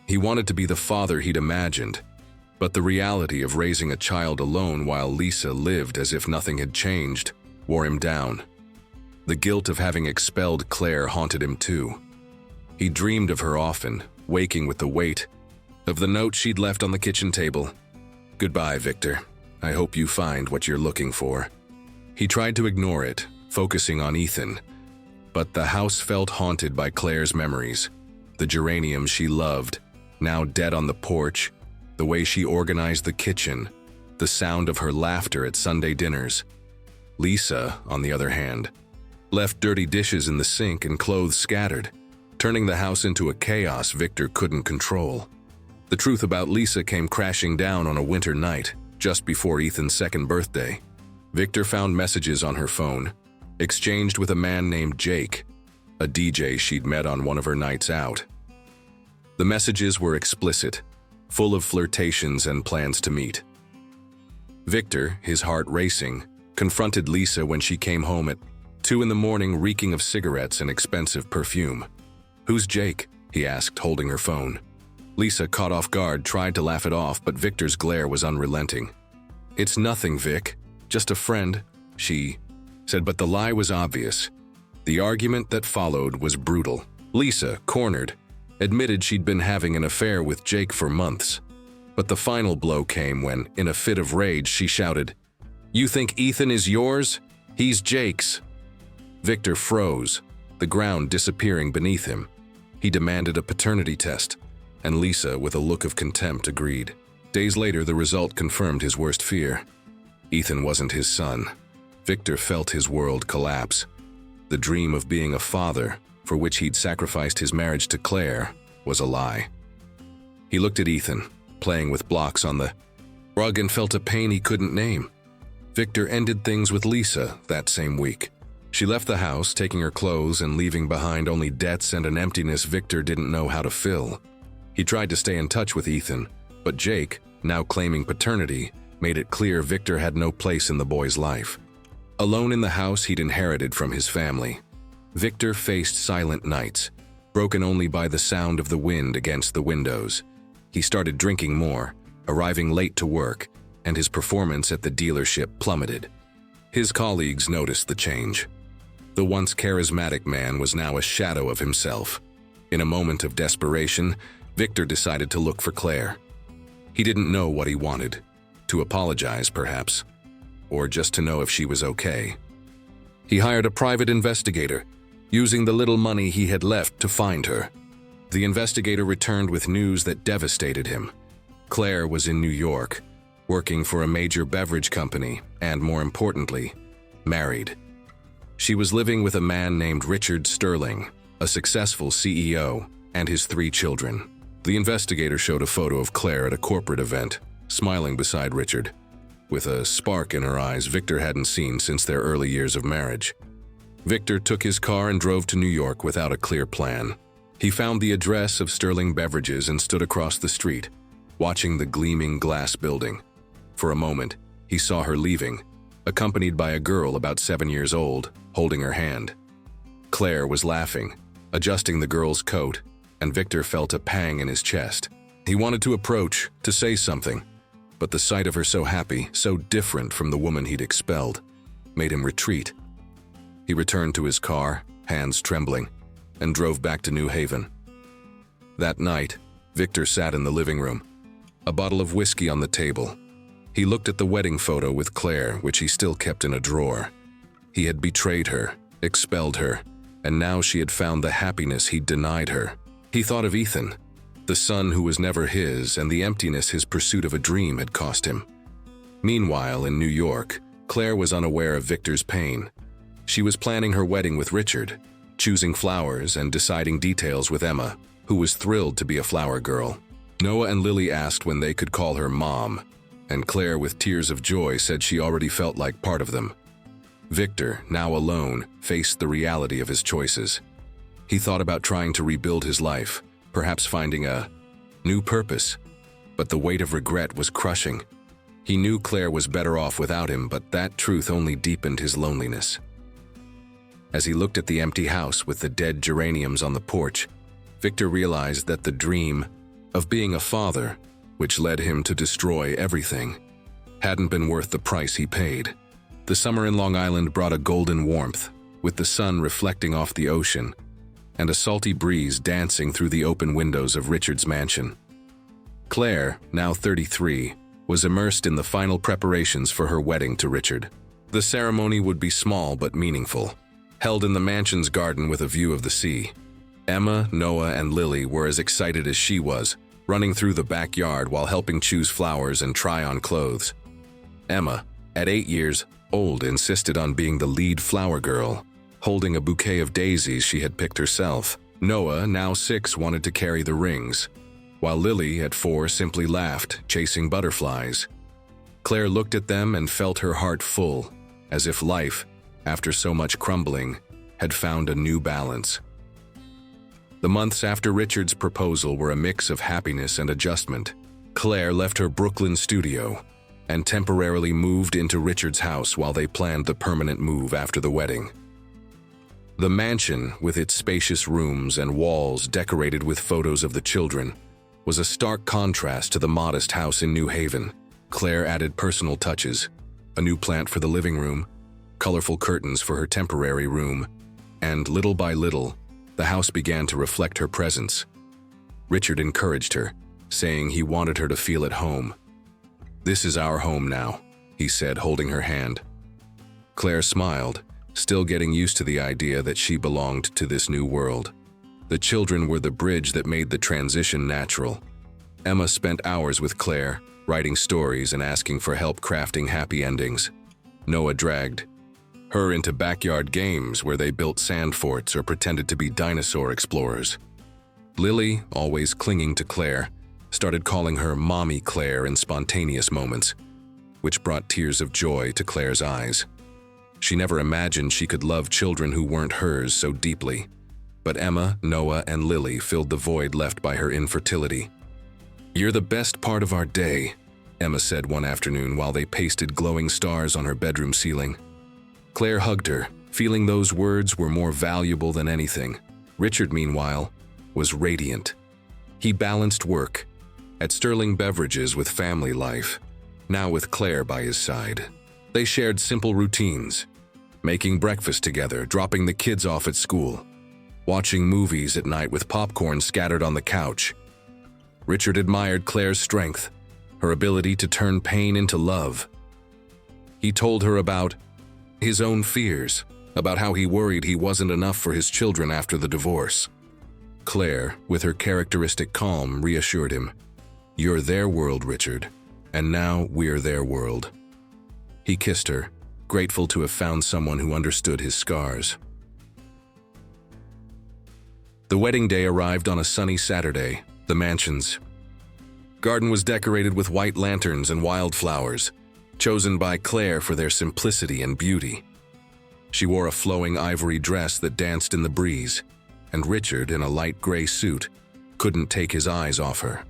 He wanted to be the father he'd imagined, but the reality of raising a child alone while Lisa lived as if nothing had changed wore him down. The guilt of having expelled Claire haunted him too. He dreamed of her often, waking with the weight of the note she'd left on the kitchen table. "Goodbye, Victor. I hope you find what you're looking for." He tried to ignore it, focusing on Ethan, but the house felt haunted by Claire's memories. The geraniums she loved, now dead on the porch, the way she organized the kitchen, the sound of her laughter at Sunday dinners. Lisa, on the other hand, left dirty dishes in the sink and clothes scattered, turning the house into a chaos Victor couldn't control. The truth about Lisa came crashing down on a winter night, just before Ethan's second birthday. Victor found messages on her phone, exchanged with a man named Jake, a DJ she'd met on one of her nights out. The messages were explicit. full of flirtations and plans to meet. Victor, his heart racing, confronted Lisa when she came home at 2 in the morning reeking of cigarettes and expensive perfume. "Who's Jake?" he asked, holding her phone. Lisa, caught off guard, tried to laugh it off, but Victor's glare was unrelenting. "It's nothing, Vic. Just a friend," she said, but the lie was obvious. The argument that followed was brutal. Lisa, cornered, admitted she'd been having an affair with Jake for months. But the final blow came when, in a fit of rage, she shouted, "You think Ethan is yours? He's Jake's." Victor froze, the ground disappearing beneath him. He demanded a paternity test, and Lisa, with a look of contempt, agreed. Days later, the result confirmed his worst fear. Ethan wasn't his son. Victor felt his world collapse. The dream of being a father, for which he'd sacrificed his marriage to Claire, was a lie. He looked at Ethan, playing with blocks on the rug, and felt a pain he couldn't name. Victor ended things with Lisa that same week. She left the house, taking her clothes and leaving behind only debts and an emptiness Victor didn't know how to fill. He tried to stay in touch with Ethan, but Jake, now claiming paternity, made it clear Victor had no place in the boy's life. Alone in the house he'd inherited from his family, Victor faced silent nights, broken only by the sound of the wind against the windows. He started drinking more, arriving late to work, and his performance at the dealership plummeted. His colleagues noticed the change. The once charismatic man was now a shadow of himself. In a moment of desperation, Victor decided to look for Claire. He didn't know what he wanted. To apologize, perhaps, or just to know if she was okay. He hired a private investigator, using the little money he had left to find her. The investigator returned with news that devastated him. Claire was in New York, working for a major beverage company, and more importantly, married. She was living with a man named Richard Sterling, a successful CEO, and his 3 children. The investigator showed a photo of Claire at a corporate event, smiling beside Richard, with a spark in her eyes Victor hadn't seen since their early years of marriage. Victor took his car and drove to New York without a clear plan. He found the address of Sterling Beverages and stood across the street, watching the gleaming glass building. For a moment, he saw her leaving, accompanied by a girl about 7 years old, holding her hand. Claire was laughing, adjusting the girl's coat, and Victor felt a pang in his chest. He wanted to approach, to say something, but the sight of her so happy, so different from the woman he'd expelled, made him retreat. He returned to his car, hands trembling, and drove back to New Haven. That night, Victor sat in the living room, a bottle of whiskey on the table. He looked at the wedding photo with Claire, which he still kept in a drawer. He had betrayed her, expelled her, and now she had found the happiness he'd denied her. He thought of Ethan, the son who was never his, and the emptiness his pursuit of a dream had cost him. Meanwhile, in New York, Claire was unaware of Victor's pain. She was planning her wedding with Richard, choosing flowers and deciding details with Emma, who was thrilled to be a flower girl. Noah and Lily asked when they could call her Mom, and Claire, with tears of joy, said she already felt like part of them. Victor, now alone, faced the reality of his choices. He thought about trying to rebuild his life, perhaps finding a new purpose, but the weight of regret was crushing. He knew Claire was better off without him, but that truth only deepened his loneliness. As he looked at the empty house with the dead geraniums on the porch, Victor realized that the dream of being a father, which led him to destroy everything, hadn't been worth the price he paid. The summer in Long Island brought a golden warmth, with the sun reflecting off the ocean, and a salty breeze dancing through the open windows of Richard's mansion. Claire, now 33, was immersed in the final preparations for her wedding to Richard. The ceremony would be small but meaningful, held in the mansion's garden with a view of the sea. Emma, Noah, and Lily were as excited as she was, running through the backyard while helping choose flowers and try on clothes. Emma, at 8 years old, insisted on being the lead flower girl, holding a bouquet of daisies she had picked herself. Noah, now 6, wanted to carry the rings, while Lily, at 4, simply laughed, chasing butterflies. Claire looked at them and felt her heart full, as if life, after so much crumbling, had found a new balance. The months after Richard's proposal were a mix of happiness and adjustment. Claire left her Brooklyn studio and temporarily moved into Richard's house while they planned the permanent move after the wedding. The mansion, with its spacious rooms and walls decorated with photos of the children, was a stark contrast to the modest house in New Haven. Claire added personal touches, a new plant for the living room, colorful curtains for her temporary room, and little by little, the house began to reflect her presence. Richard encouraged her, saying he wanted her to feel at home. "This is our home now," he said, holding her hand. Claire smiled, still getting used to the idea that she belonged to this new world. The children were the bridge that made the transition natural. Emma spent hours with Claire, writing stories and asking for help crafting happy endings. Noah dragged her into backyard games where they built sand forts or pretended to be dinosaur explorers. Lily, always clinging to Claire, started calling her Mommy Claire in spontaneous moments, which brought tears of joy to Claire's eyes. She never imagined she could love children who weren't hers so deeply. But Emma, Noah, and Lily filled the void left by her infertility. "You're the best part of our day," Emma said one afternoon while they pasted glowing stars on her bedroom ceiling. Claire hugged her, feeling those words were more valuable than anything. Richard, meanwhile, was radiant. He balanced work at Sterling Beverages with family life, now with Claire by his side. They shared simple routines, making breakfast together, dropping the kids off at school, watching movies at night with popcorn scattered on the couch. Richard admired Claire's strength, her ability to turn pain into love. He told her about his own fears, about how he worried he wasn't enough for his children after the divorce. Claire, with her characteristic calm, reassured him, "You're their world, Richard, and now we're their world." He kissed her, grateful to have found someone who understood his scars. The wedding day arrived on a sunny Saturday. The mansion's garden was decorated with white lanterns and wildflowers, chosen by Claire for their simplicity and beauty. She wore a flowing ivory dress that danced in the breeze, and Richard, in a light gray suit, couldn't take his eyes off her.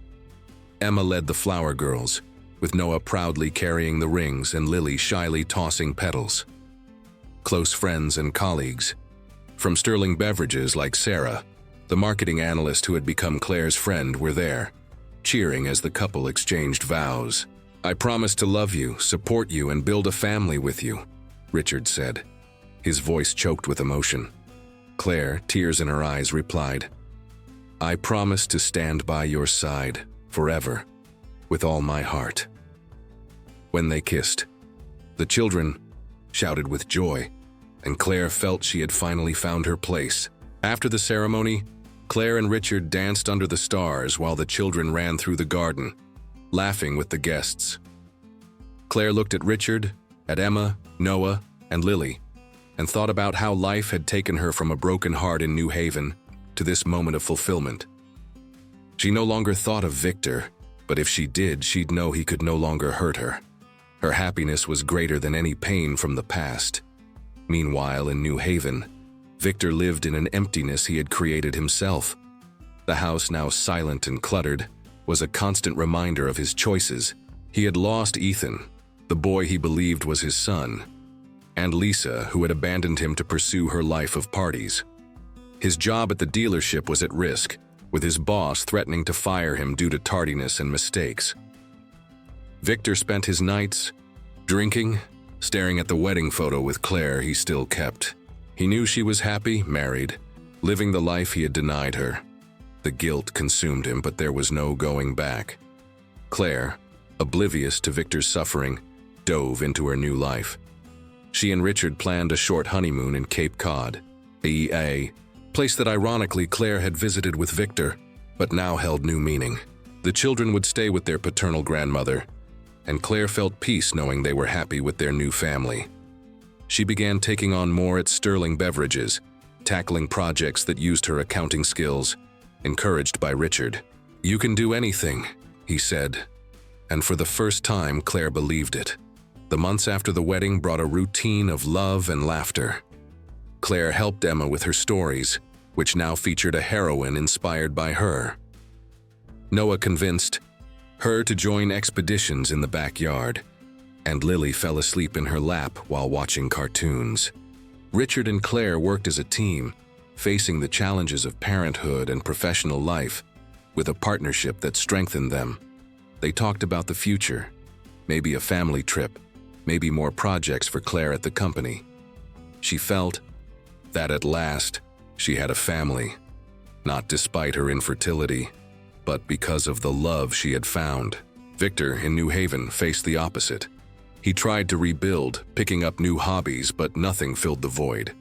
Emma led the flower girls, with Noah proudly carrying the rings and Lily shyly tossing petals. Close friends and colleagues from Sterling Beverages like Sarah, the marketing analyst who had become Claire's friend, were there, cheering as the couple exchanged vows. "I promise to love you, support you, and build a family with you," Richard said, his voice choked with emotion. Claire, tears in her eyes, replied, "I promise to stand by your side forever, with all my heart." When they kissed, the children shouted with joy, and Claire felt she had finally found her place. After the ceremony, Claire and Richard danced under the stars while the children ran through the garden, laughing with the guests. Claire looked at Richard, at Emma, Noah, and Lily, and thought about how life had taken her from a broken heart in New Haven to this moment of fulfillment. She no longer thought of Victor, but if she did, she'd know he could no longer hurt her. Her happiness was greater than any pain from the past. Meanwhile, in New Haven, Victor lived in an emptiness he had created himself. The house, now silent and cluttered, was a constant reminder of his choices. He had lost Ethan, the boy he believed was his son, and Lisa, who had abandoned him to pursue her life of parties. His job at the dealership was at risk, with his boss threatening to fire him due to tardiness and mistakes. Victor spent his nights drinking, staring at the wedding photo with Claire he still kept. He knew she was happy, married, living the life he had denied her. The guilt consumed him, but there was no going back. Claire, oblivious to Victor's suffering, dove into her new life. She and Richard planned a short honeymoon in Cape Cod, a place that ironically Claire had visited with Victor, but now held new meaning. The children would stay with their paternal grandmother, and Claire felt peace knowing they were happy with their new family. She began taking on more at Sterling Beverages, tackling projects that used her accounting skills, encouraged by Richard. "You can do anything," he said, and for the first time Claire believed it. The months after the wedding brought a routine of love and laughter. Claire helped Emma with her stories, which now featured a heroine inspired by her. Noah convinced her to join expeditions in the backyard, and Lily fell asleep in her lap while watching cartoons. Richard and Claire worked as a team, facing the challenges of parenthood and professional life, with a partnership that strengthened them. They talked about the future, maybe a family trip, maybe more projects for Claire at the company. She felt that at last she had a family, not despite her infertility, but because of the love she had found. Victor in New Haven faced the opposite. He tried to rebuild, picking up new hobbies, but nothing filled the void.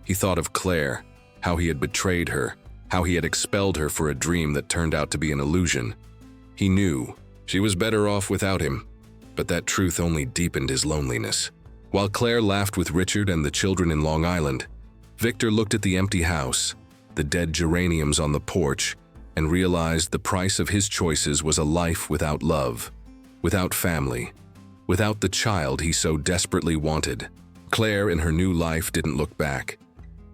He thought of Claire, how he had betrayed her, how he had expelled her for a dream that turned out to be an illusion. He knew she was better off without him, but that truth only deepened his loneliness. While Claire laughed with Richard and the children in Long Island, Victor looked at the empty house, the dead geraniums on the porch, and realized the price of his choices was a life without love, without family, without the child he so desperately wanted. Claire in her new life didn't look back.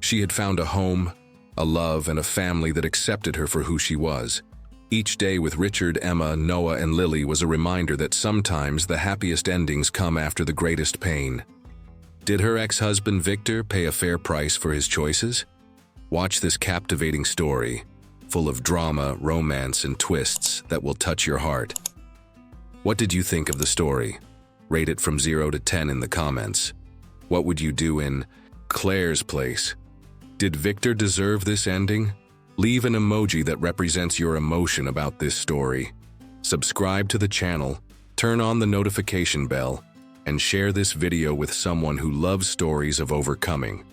She had found a home, a love, and a family that accepted her for who she was. Each day with Richard, Emma, Noah, and Lily was a reminder that sometimes the happiest endings come after the greatest pain. Did her ex-husband Victor pay a fair price for his choices? Watch this captivating story, full of drama, romance, and twists that will touch your heart. What did you think of the story? Rate it from 0 to 10 in the comments. What would you do in Claire's place? Did Victor deserve this ending? Leave an emoji that represents your emotion about this story. Subscribe to the channel, turn on the notification bell, and share this video with someone who loves stories of overcoming.